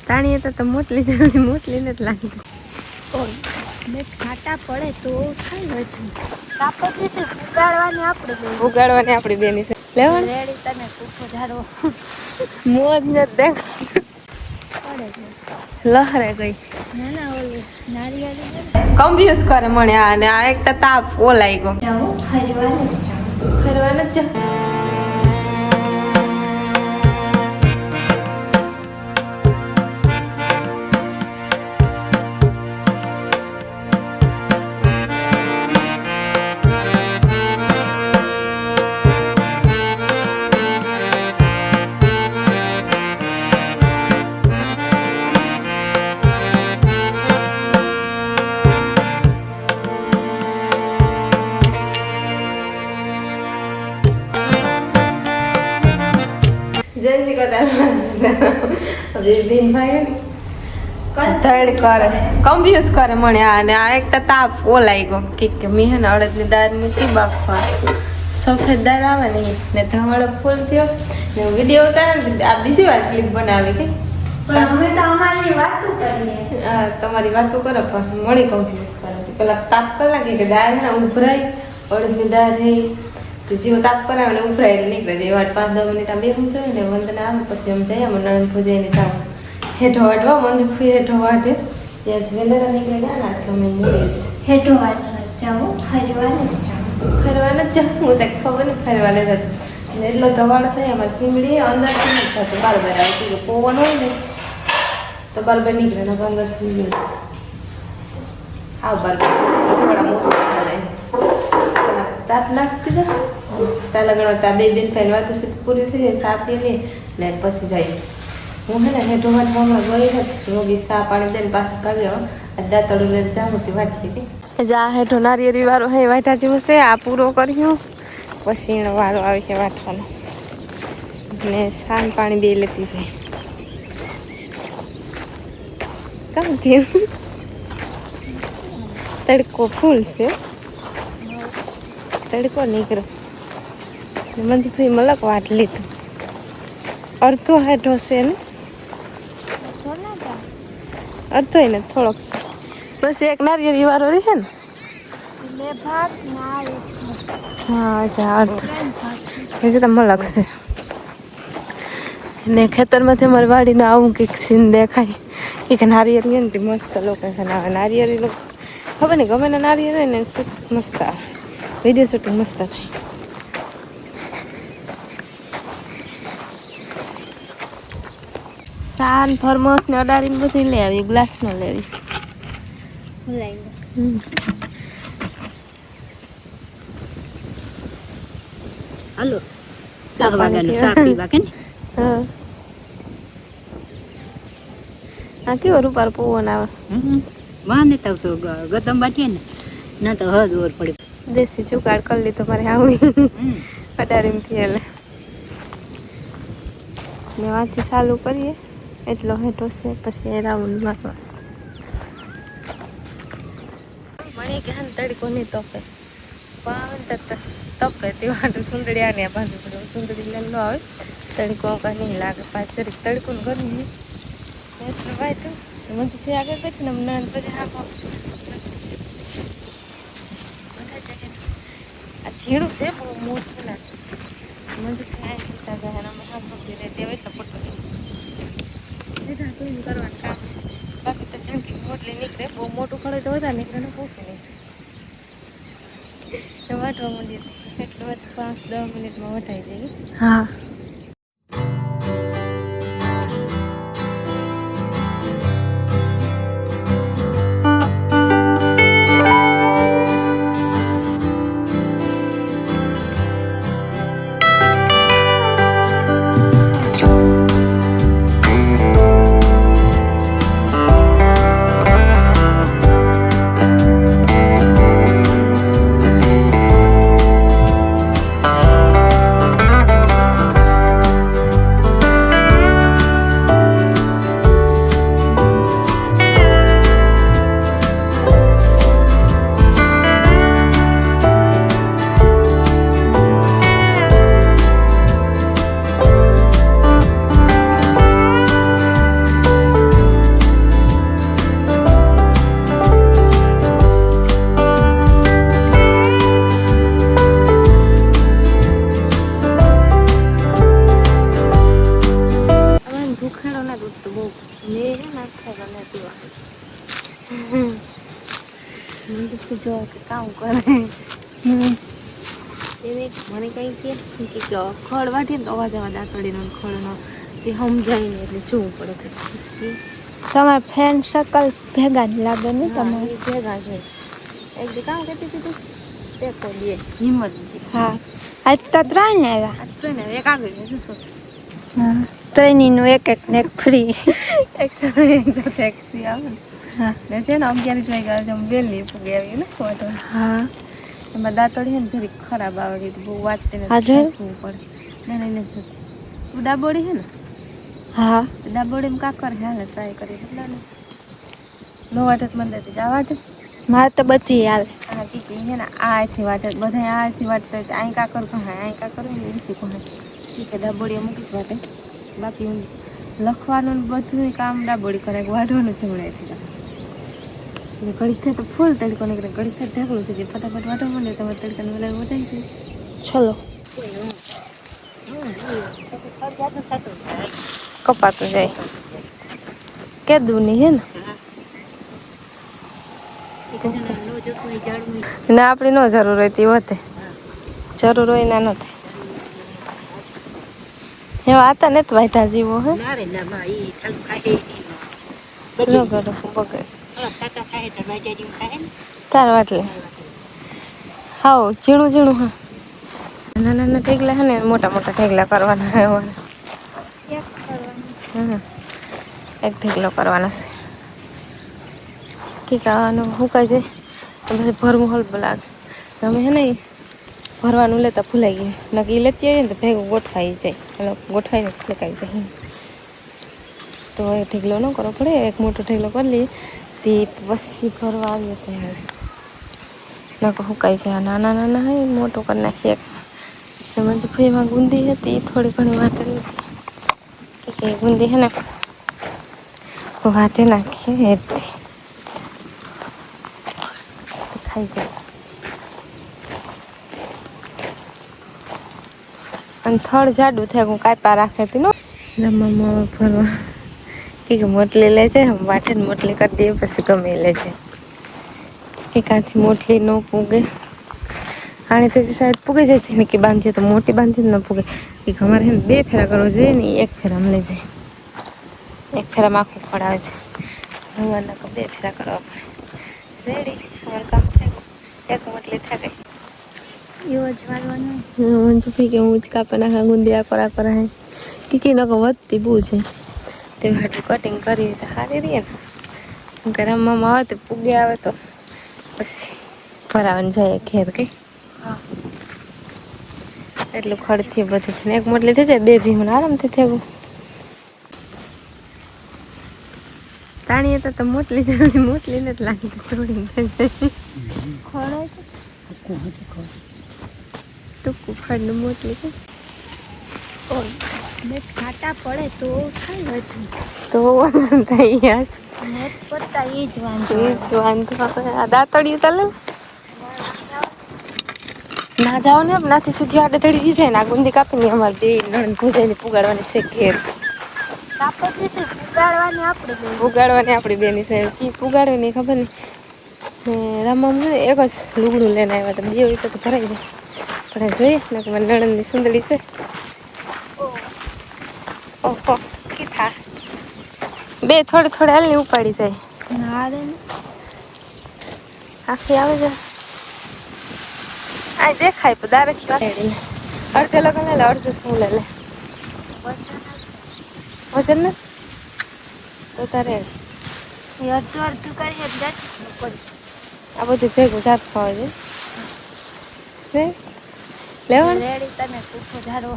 તાણીએ તો મોટલી જરૂરી મોટલી નથી લાગતી. ને છાટા પડે તો થાય હોય છે. કાપડ તે ઉગાડવાની આપણે ઉગાડવાની આપણી બેની છે. લેવણ રેડી તને કૂફો ધારો મોજ ને દેખ પડે છે. લહરે ગઈ ના ના ઓલું નારિયેળી કન્ફ્યુઝ કરે મને આ અને આ એક તો તાપ ઓલાઈ ગયો. જાઓ ખરીવાને જાઓ ફરવા જ જય શ્રી કૃષ્ણ બેન ભાઈ ધડ કરે કન્ફ્યુઝ કરે મને આ અને આ એક તો તાપ ઓલાઈ ગયો કે મેં હે ને અડદની દાળ મૂકી બાફવા સફેદ દાળ આવે ને ને ધવાળો ફૂલ થયો ને વિડીયો ઉતારે આ બીજી વાર ક્લિપ બનાવી કે અમે તો અમારી વાતો કરીએ. હા તમારી વાતો કરો પણ મને કન્ફ્યુઝ કરે પેલા તાપ કરી નાખી કે દાળ ને ઉભરાઈ અડદની દાળ રહી તો જેવો તાપ કરાવે ને ઉભરાય નીકળે જાય એવા 5-10 મિનિટ આ બેસવું જોઈએ ને વંદના આવે પછી એમ જઈએ અમે નણંદ પૂજાઈને જાવ હેઠો વાટવા મંજુ ફી હેઠો વાટે ત્યાં વેલેરા નીકળે ગયા ના જમી મૂડીશ હેઠો વાટવા જાઓ ખરીવાને જાઓ ફરવાને જ હું તો ખબર ને ફરવાને જ એટલે એટલો ધવાડો થાય અમારે સીમડી અંદરથી નથી થતું બરાબર આવે કે પવન હોય ને તો બરાબર નીકળે ને અંદરથી નીકળે આવ બરાબર થોડા મોસમ ચાલે તાપ નાખતી જા તા લગણો તા બે બેન ફેન વાતો સીધી પૂરી થઈ જાય સા પી લે ને પછી જાય હું હે ને હેઠો વાટવા હમણાં ગઈ હતી રોગી સા પાણી દઈને પાછું ભાગ્યો દાંતડું લઈને જાઉં તે વાટતી હતી જા હેઠો નારિયેળી વાળો હે વાટા જેવું છે આ પૂરો કર્યો પછી વાળો આવે છે વાટવાનો ને સાન પાણી બે લેતી જાય કામ થયું તડકો ફૂલ છે તડકો નીકળો મંજુ ભાઈ મલક વાટ લીધું અડધો હેઠો છે ને અડધો ને થોડોક છે બસ એક નારિયેળી વાળો રહે ને બે ભાગ ના હા અચ્છા અડધો છે હજી તો મલક છે ને ખેતરમાંથી અમારી વાડીને આવું કંઈક સીન દેખાય એક નારિયેળી ને તે મસ્ત લોકેશન આવે નારિયેળી ખબર ને ગમે ને નારિયેળ ને મસ્ત આવે વિડીયો શૂટિંગ મસ્ત થાય સાન ફરમોસ ને અડારીને બધી લઈ આવી ગ્લાસ નો લેવી ભૂલાઈ હાલો શાક વાગાનું શાક પીવા કે ને હા આ કેવો રૂપાર પવન આવે વાને તો ગતમ બાટીએ ને ના તો હદ ઓર પડે દેશી ચુકાડ કરી લીધો મારે આવી અડારીને થયેલે ને વાંથી ચાલુ કરીએ એટલો હેઠો છે પછી રાઉન્ડ મારવા મને કે હા તડકો નહીં તપે પાવન તપે તેવા સુંદરિયા ને બાજુ સુંદરી લેલો આવે તડકો કાંઈ નહીં લાગે પાછળ તડકો ને ગરમી એટલે વાંચું મંજુથી આગળ બેઠી ને અમને પછી હા આ ઝીણું છે બહુ મોટું ના મંજુથી આ સીતા જાય અમે હા પકડી રહેતી હોય તો પકડી સીધા ક્લીન કરવાનું કામ બાકી તો ઝીણકી મોટલી નીકળે બહુ મોટું ખડે તો વધારે નીકળે ને પૂછું નીકળે વાટવા માંડીએ એટલે 5-10 મિનિટમાં વટાઈ જઈએ હા જો કે કામ કરે એને મને કંઈ કે ખડ વાટીને તો અવાજ આવે દાંતડીનો ને ખડનો તે સમજાય ને એટલે જોવું પડે કે તમારા ફ્રેન્ડ સર્કલ ભેગા જ લાગે ને તમારે ભેગા છે એક દી કામ કરતી હતી તે કોઈ હિંમત નથી હા આજ તો 3 ને આવ્યા આ તો ને એક આગળ છે શું હા ટ્રેનિંગનું એક ને એક ફ્રી એક સાથે એક થી આવે હા ને છે ને 11 વાગ્યા છે વહેલી પૂગી આવી ને ફોટો હા એમાં દાંતડી છે ને જરીક ખરાબ આવે ગઈ બહુ વાંચતે ને હા જોયું? ખેંચવું પડે ના નહીં નથી તું ડાબોડી છે ને હા ડાબોડીમાં કાકર છે હાલે ટ્રાય કરી એટલે ને નો વાટે મને દેતી જા વાટે મારે તો બધી હાલે હા કી છે ને આથી વાટે બધા આથી વાટતા હોય અહીં કાકર કહે અહીં કાકર ને ઈસી કહે ઠીક ડાબોડીએ મૂકીશ વાટે બાકી હું લખવાનું ને બધું કામ ડાબોડી કરે વાઢવાનું જમણેથી ઘડીક થાય તો ફૂલ તડકો નીકળે ઘડીક થાય ઢાકણું થઈ જાય ફટાફટ વાટવા માંડે તો તડકાને વેલા વટાઈ જાય ચલો કપાતું જાય કેદું નહીં હે ને ના આપણી ન જરૂર હોય તે વધે જરૂર હોય ના ન થાય એવા હતા ને તો વાયટા જીવો હે બગડ તાર વાટલે હાવ ઝીણું ઝીણું હા નાના નાના ઢેગલા હે ને મોટા મોટા ઢેગલા કરવાના હે અમારે એક કરવાનું હા એક ઢેગલો કરવાનો છે કે આનું સુકાઈ જાય પછી ભરવું હલબ લાગે અમે હે ને ભરવાનું લેતા ભૂલાઈ ગયું નકી લેતી આવીએ ને તો ભેગું ગોઠવાઈ જાય ગોઠવાઈને ફેંકાઈ જાય તો એ ઢેગલો ન કરવો પડે એક મોટો ઢેગલો કરી લઈએ તે પછી ભરવા આવીએ ત્યારે નકો સુકાઈ જાય નાના નાના હે મોટો કરી નાખીએ એમાં ફઈમાં ગુંદી હતી થોડી ઘણી વાટેલી હતી કે ગુંદી હે ને વાટે નાખીએ એથી ખાઈ જાય અને થડ જાડું થાય હું કાપા રાખે હતી નો રમવામાં ફરવા કે મોટલી લે છે વાટે ને મોટલી કરી દઈએ પછી ગમે લે છે કે કાંથી મોટલી ન પૂગે આને તો શાયદ પૂગી જાય છે ને કે બાંધીએ તો મોટી બાંધી ન પૂગે કે અમારે હે ને 2 ફેરા કરવા જોઈએ ને એક ફેરામાં લઈ જાય એક ફેરામાં આખું ખવડાવે છે ભગવાનના 2 ફેરા કરવા પડે રેડી અમારું કામ થાય એક મોટલી થાય ગઈ એવો જ વાળવાનું મંજુ ફી કે હું જ કાપા નાખા ગુંદિયા કરા હે કીકી નકો વધતી બહુ છે તે હાટું કટિંગ કરી તો સારી રહી ને ગરમમાં આવે તો પૂગે આવે તો પછી ભરાવાનું જાય ઘેર કઈ હા એટલું ખર્ચથી બધું થઈને એક મોટલી થઈ જાય 2 ભીમણ આરામથી થયું તાણીએ તો મોટલી જવાની મોટલી નથી લાગતી થોડી ખોળો ટૂંકું ખંડ મોટલી છે બે છાંટા પડે તો થાય વજન તો વજન થાય યાર નેટ પડતા એ જ વાંધો એ જ વાંધો આવે આ દાંતડિયું ચાલે ના જાઓ ને નાથી સીધી આડે તળી જાય ને આ ગુંદી કાપીને અમારે 2 નણંદ ભૂજાઈને પુગાડવાની છે ઘેર કાપડ દીધી ઉગાડવાની આપણે પુગાડવાની આપણી બેની છે કી પુગાડવાની ખબર નહીં ને રામમ છે ને એક જ લુગડું લઈને આવ્યા હતા 2 હોય તો ભરાઈ જાય પણ જોઈએ ને કે મારી નણંદની સુંદરી છે ઓહો કી થા 2 થોડી થોડી હાલની ઉપાડી જાય ના રે આખી આવે છે આ દેખાય પણ દારખી વાળી અડધે લગન લે અડધે શું લે વજન ને તો તારે અડધું અડધું કરીએ પડી આ બધું ભેગું જાત ખાવા છે લેવાનું રેડી તને પૂછો ધારો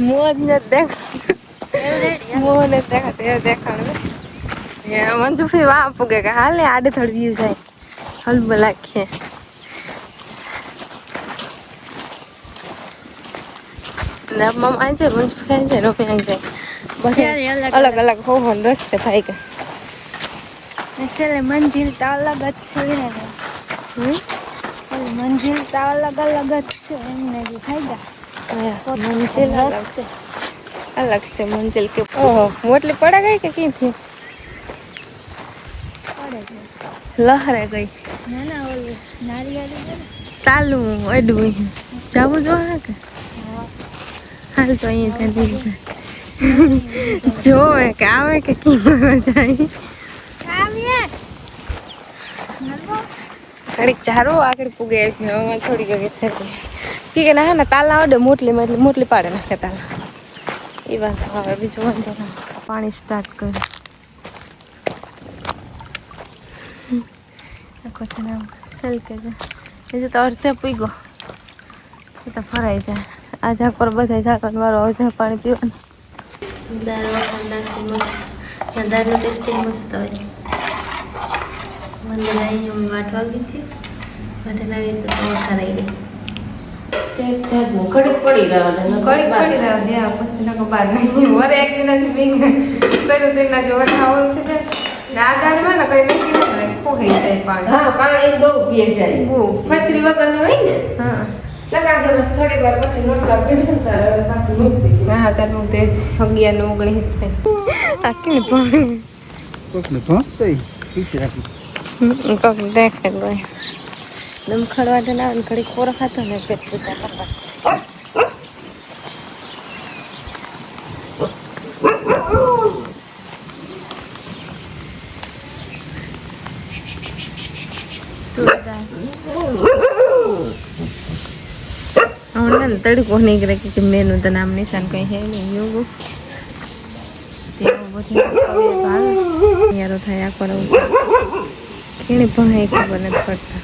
મોજ ને દેખ મોહ ને દેખા તે દેખાણ મંજુ ફી વાહ પૂગે કે હાલ ને આડે થોડી વ્યૂ જાય હલબ લાખીએ ને મમ આઈ જાય મંજુ ફી આઈ જાય રોપી આઈ જાય બસ અલગ અલગ હો રસ્તે ભાઈ કે છેલ્લે મંજિલ તો અલગ જ છે મંજિલ તો અલગ અલગ જ છે એમને બી ફાયદા મંજિલ અલગ છે મંજિલ કે ઓહો મોટલી પડા ગઈ કે ક્યાંથી પડે છે લહરે ગઈ ના ના ઓલું નારિયેળી છે ને તાલું અડવું જવું જો હે કે હા હાલ તો અહીંયા ત્યાં જોવે કે આવે કે કેમ જાય આવીએ હાલો ઘડીક ચારો આગળ પૂગે હવે થોડી ગઈ છે કે ના ના તાલા આવડે મોટલી પાડે નાખે તાલા એ વાત હવે બીજું વાંધો ના પાણી સ્ટાર્ટ કર્યું સલકે છે એ તો અડધે પીગો એ તો ફરાઈ જાય આજે પર બધા ઝાકણ વાળો અડધે પાણી પીવાનું દાળ વખત નાખી મસ્ત દાળનું ટેસ્ટિંગ મસ્ત હોય મને અહીં વાટવા ગઈ હતી માટે નવી તો વખારાઈ ગઈ કડીક પડી રહ્યા કડી પડી રહ્યા ત્યાં પછી નકો બાર નહીં વરે એક દિન જ બી કર્યું તેના જો ખાવાનું છે ને આ દાળમાં ને કઈ મેકી ન ખોઈ જાય પાણી હા પાણી બહુ પીએ જાય બહુ પથરી વગરની હોય ને હા લગાડે થોડી વાર પછી લોટલા ભેડતા રહે પાછી મૂકી દે હા તાર હું તે 11 ને 19 થાય આ કેને પાણી કોકને પહોંચતોય ઠીક રાખી કોક દેખે ગઈ દમ ખડવા ના ઘડી ખોરો ખાતો ને પેટ પૂજા કરવા હમણાં તડકો નીકળે કે મેનું તો નામ નિશાન કઈ હે નહીં એવું તેવું બધું યારો થાય આખો કેને ભણાય ખબર નથી પડતા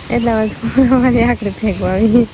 એટલા બધું મારી આકડી ફેંકવા આવી